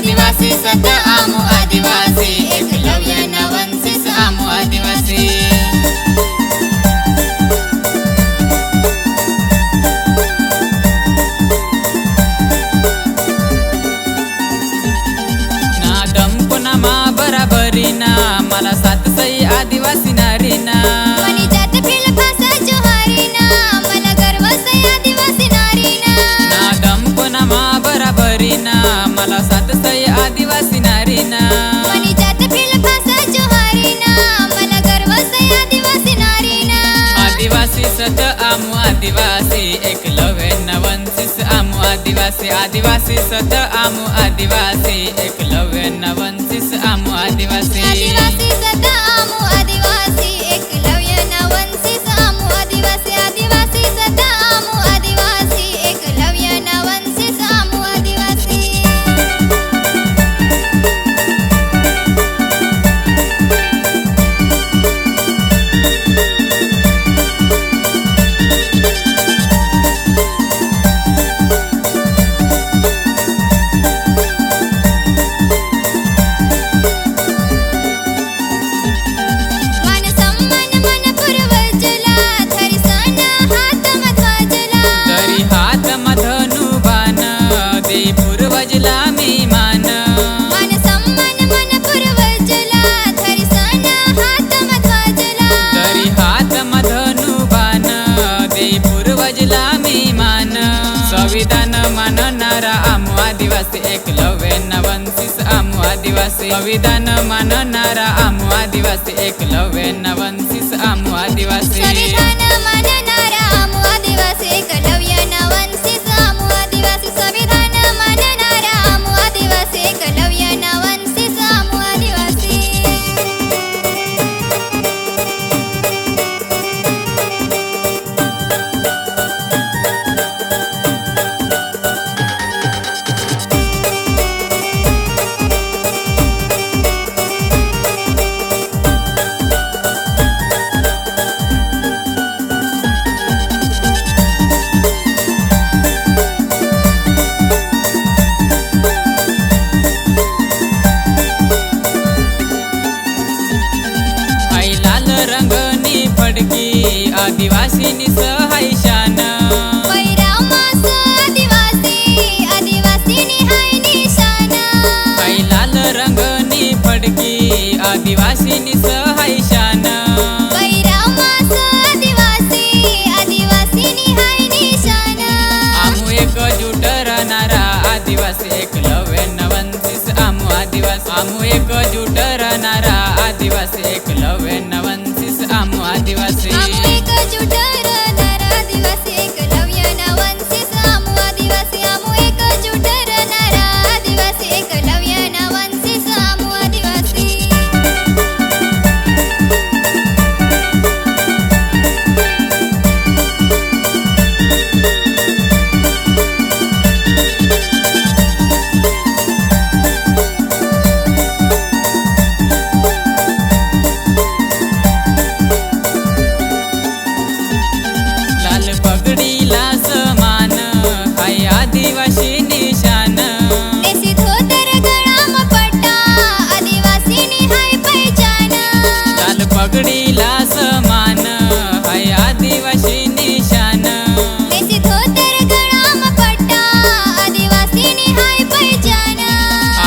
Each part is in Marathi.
आदिवासी सत आमु आदिवासी एकलव्य नवंशिष आमु आदिवासी। ना दंपुना मा बराबरीना मला सात सई आदिवासी नारीना। मनी जात फिल भाषा जोहारीना मला गर्व सई आदिवासी नारीना। ना दंपुना मा बराबरीना मला सात सई आदिवासी नारीना। मनी जात फिल भाषा जोहारीना मला गर्व सई आदिवासी नारीना। आदिवासी सत आमु आदिवासी एकलव्य नवंशिष आमु आदिवासी। आदिवासी सत आमु आदिवासी एकलव्य नवंशिष आमु आदिवासी। आदिवासी सत आमु आदिवासी एकलव्य नवंशिष आमु आदिवासी। आदिवासी सत आमु आदिवासी एकलव्य नवंशिष आमु आदिवासी। संविधान मानणारा आमु आदिवासी एकलव्य नवंशिष आमु आदिवासी। संविधान मानणारा आमु आदिवासी एकलव्य नवंशिष आमु आदिवासी। संविधान मानणारा आमु आदिवासी एकलव्य नवंशिष आमु आदिवासी। संविधान मानणारा आमु आदिवासी एकलव्य नवंशिष आमु आदिवासी। फडकी आदिवासी सहाय शान। पैरामास आदिवासी आदिवासी निहाय निशान। लाल रंगनी फडकी आदिवासी सहाय शान। पैरामास आदिवासी आदिवासी निहाय निशान। आमु एकजूट राहणारा आदिवासी एकलव्य नवंशिष आमु आदिवासी। आमु एकजूट राहणारा आदिवासी एकलव्य नवंशिष आमु आदिवासी। आमु एकजूट राहणारा आदिवासी एकलव्य नवंशिष आमु आदिवासी। आमु एकजूट राहणारा आदिवासी एकलव्य नवंशिष आमु आदिवासी। पगडीला समान हाय आदिवासी निशान। नेसी धोतर गळाम पट्टा आदिवासी निहाय पहिचान। लाल पगडीला समान हाय आदिवासी निशान। नेसी धोतर गळाम पट्टा आदिवासी निहाय पहिचान।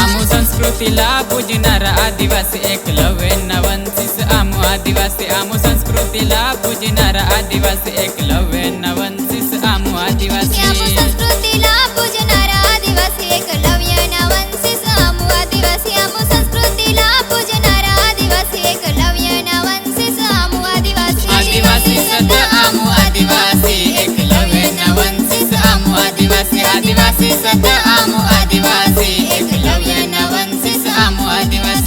आमु संस्कृतीला पूजणारा आदिवासी एकलव्य नवंशिष आमु आदिवासी। आमु संस्कृतीला पूजणारा आदिवासी एकलव्य नवंशिष आमु आदिवासी। आमु संस्कृतीला पूजणारा आदिवासी एकलव्य नवंशिष आमु आदिवासी। आमु संस्कृतीला पूजणारा आदिवासी एकलव्य नवंशिष आमु आदिवासी। आदिवासी सत आमु आदिवासी एकलव्य नवंशिष आमु आदिवासी। आदिवासी सत आमु आदिवासी एकलव्य नवंशिष आमु आदिवासी।